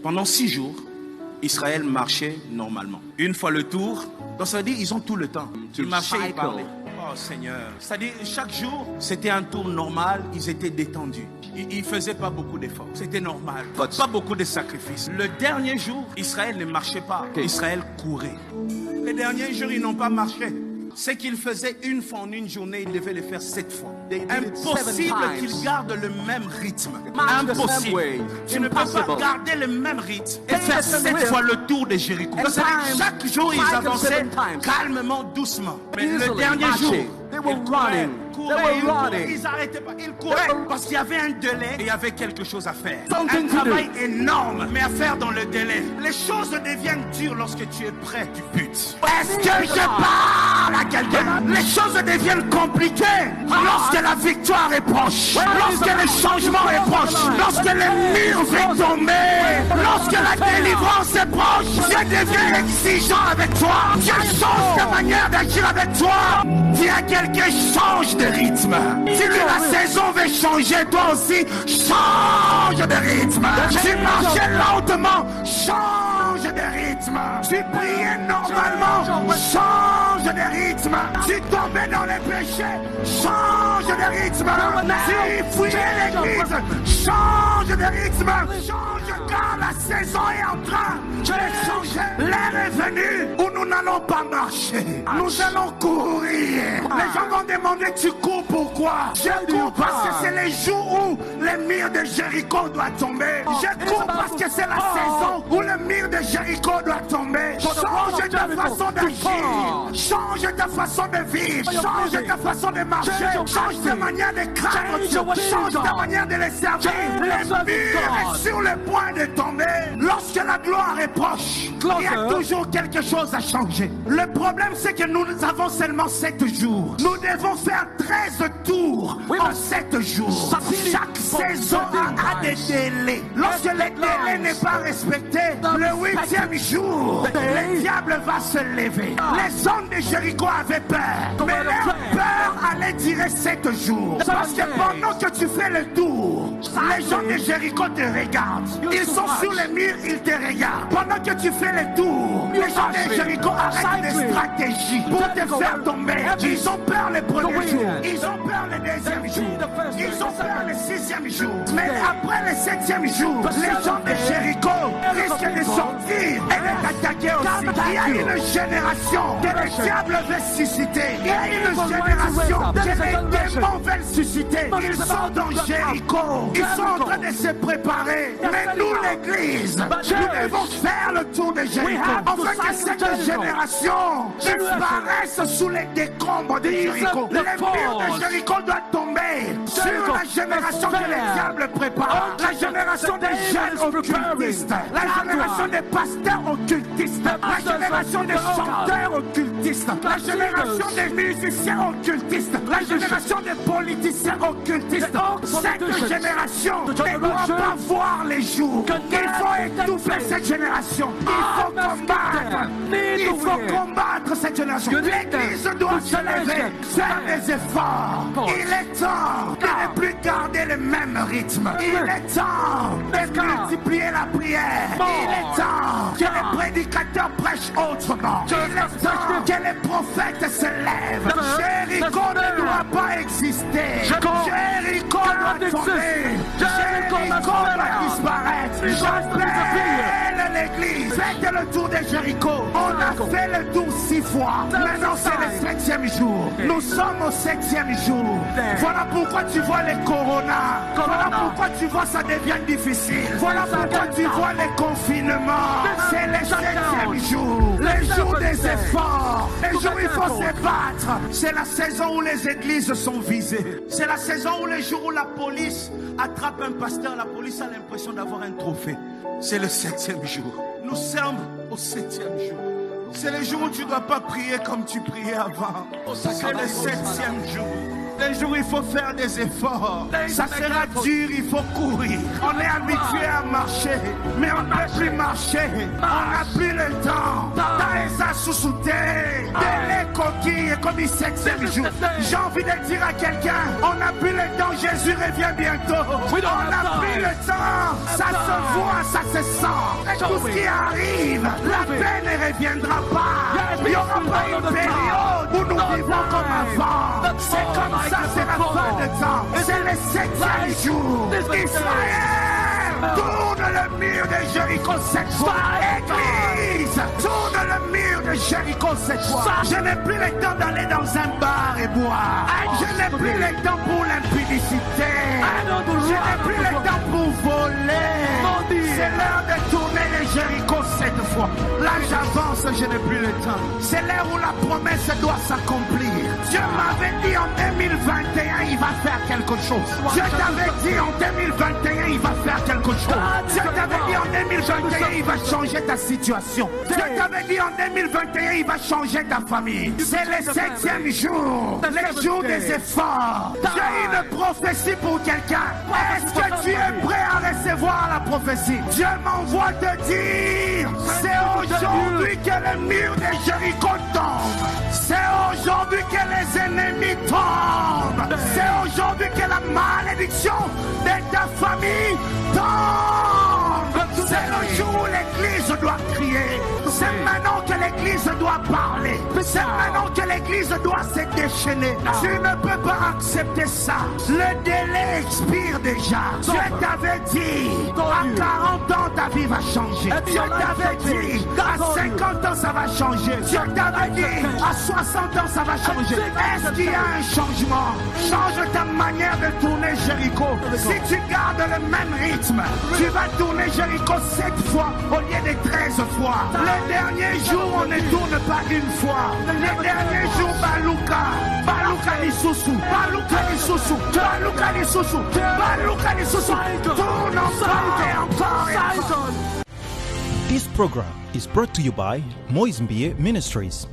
Pendant 6 jours, Israël marchait normalement. Une fois le tour, donc ça veut dire ils ont tout le temps. Ils marchaient, ils parlaient. Oh Seigneur. C'est-à-dire chaque jour, c'était un tour normal, ils étaient détendus. Ils ne faisaient pas beaucoup d'efforts. C'était normal. Pas beaucoup de sacrifices. Le dernier jour, Israël ne marchait pas. Israël courait. Les derniers jours, ils n'ont pas marché. Ce qu'ils faisaient une fois en une journée, ils devaient le faire 7 fois. Impossible qu'ils gardent le même rythme. Impossible. Tu ne peux pas garder le même rythme et faire 7 fois le tour de Jéricho. Chaque jour, ils avançaient calmement, doucement. Mais le dernier jour, ils n'arrêtaient pas. Ils couraient parce qu'il y avait un délai et il y avait quelque chose à faire. Un travail énorme, mais à faire dans le délai. Les choses deviennent dures lorsque tu es près du but. Est-ce que je parle à quelqu'un? Les choses deviennent compliquées lorsque la victoire est proche, lorsque le changement est proche, lorsque les murs vont tomber, lorsque la délivrance est proche. Dieu devient exigeant avec toi. Dieu change ta manière d'agir avec toi. Dis à quelqu'un, change de rythme. Si la saison veut changer, toi aussi, change de rythme. Tu marchais lentement, change de rythme. Tu priais normalement, change de rythme. Tu tombais dans les péchés, change de rythme. Tu fouillais l'église, change de rythme. Change car la saison est en train de changer. L'air est venu où nous n'allons pas marcher. Nous allons courir. Les gens vont demander, tu cours pourquoi? Je cours parce que c'est les jours où le mur de Jéricho doit tomber. Je cours parce que c'est la saison où le mur de Jéricho doit tomber. Change ta façon d'agir. Change ta façon de vivre. Change ta façon de marcher. Change ta manière de craindre. Change ta manière de les servir. Le mur est sur le point de tomber. Lorsque la gloire est proche, il y a toujours quelque chose à changer. Le problème, c'est que nous avons seulement 7 jours. Nous devons faire 13 tours en 7 jours. Chaque saison a des délais. Lorsque le délai n'est pas respecté, le 8e jour, le diable va se lever. Les hommes de Jéricho avaient peur, mais leur peur allait durer 7 jours. Parce que pendant que tu fais le tour, les gens de Jéricho te regardent. Ils sont sur les murs, ils te regardent. Pendant que tu fais le tour, les gens de Jéricho arrêtent des stratégies pour te faire tomber. Ils ont peur le premier jour, ils ont peur le deuxième jour, ils ont peur le 6e jour. Mais après le 7e jour, les gens de Jéricho risquent de sortir et de t'attaquer aussi. Il y a une génération que le diable veut susciter. Il y a une génération que les démons veulent susciter. Ils sont dans Jéricho, ils sont en train de se préparer. Mais nous, l'église, nous devons faire le tour de Jéricho. Afin que cette génération disparaisse sous les décombres de Jéricho. Les murs de Jéricho doivent tomber sur la génération que le diable prépare. La génération des jeunes occultistes. La génération des pasteurs occultistes. La génération des chanteurs occultistes. La génération des musiciens occultistes. La génération des politiciens occultistes. Cette génération ne doit pas voir les jours. Il faut étouffer cette génération. Il faut combattre. Il faut combattre cette génération. L'église doit se lever, faire des efforts. Il est temps de ne plus garder le même rythme. Il est temps de multiplier la prière. Il est temps que les prédicateurs prêchent autrement. Il est temps que les prophètes se lèvent. Jéricho ne doit pas exister. Jéricho doit tomber. Jéricho doit disparaître. J'appelle l'église. Faites le tour de Jéricho. On a fait le tour 6 fois. Maintenant c'est le 7e jour. Nous sommes au 7e jour. Voilà pourquoi tu vois les coronas. Voilà pourquoi tu vois ça devient difficile. Voilà pourquoi tu vois les confinements. C'est le 7e jour. Le jour des efforts. Le jour où il faut se battre. C'est la saison où les églises sont visées. C'est la saison où les jours où la police attrape un pasteur, la police a l'impression d'avoir un trophée. C'est le 7e jour. Nous sommes au 7e jour. C'est le jour où tu ne dois pas prier comme tu priais avant. C'est le 7e jour. Les jours où il faut faire des efforts. Ça sera dur, il faut courir. On est habitué à marcher, mais on ne peut plus marcher. On n'a plus le temps. Taïsa sous-souté, délai coquille comme le 7e jour. J'ai envie de dire à quelqu'un, on n'a plus le temps, Jésus revient bientôt. On n'a plus le temps. Ça se voit, ça se sent. Et tout ce qui arrive, la paix ne reviendra pas. Il n'y aura pas une période où nous vivons comme avant. C'est comme ça, c'est la fin de temps. C'est le 7e jour. Israël, tourne le mur de Jéricho cette fois. Église, tourne le mur de Jéricho cette fois. Je n'ai plus le temps d'aller dans un bar et boire. Je n'ai plus le temps pour l'impudicité. Je n'ai plus le temps pour voler. C'est l'heure de tourner les Jéricho cette fois. Là j'avance, je n'ai plus le temps. C'est l'heure où la promesse doit s'accomplir. Dieu m'avait dit en 2021 il va faire quelque chose. Dieu t'avait dit en 2021 il va faire quelque chose. Dieu t'avait dit en 2021 il va changer ta situation. Dieu t'avait dit en 2021 il va changer ta famille. C'est le 7e jour, le jour des efforts. J'ai une prophétie pour quelqu'un. Est-ce que tu es prêt à recevoir la prophétie? Dieu m'envoie te dire, c'est aujourd'hui que le mur de Jéricho tombe. C'est aujourd'hui que les ennemis tombent. C'est aujourd'hui que la malédiction de ta famille tombe. C'est le jour où l'église doit crier. C'est maintenant que l'église doit parler. C'est maintenant que l'église doit se déchaîner. Tu ne peux pas accepter ça. Le délai expire déjà. Dieu t'avait dit, à 40 ans ta vie va changer. Dieu t'avait dit, à 50 ans ça va changer. Dieu t'avait dit, à 60 ans ça va changer. Est-ce qu'il y a un changement? Change ta manière de tourner Jéricho. Si tu gardes le même rythme, tu vas tourner Jéricho 7 fois au lieu de 13 fois. Les derniers jours, on ne tourne pas une fois. Les derniers jours, Baluka Lisusu, tourne encore et encore et encore. This program is brought to you by Moisembier Ministries.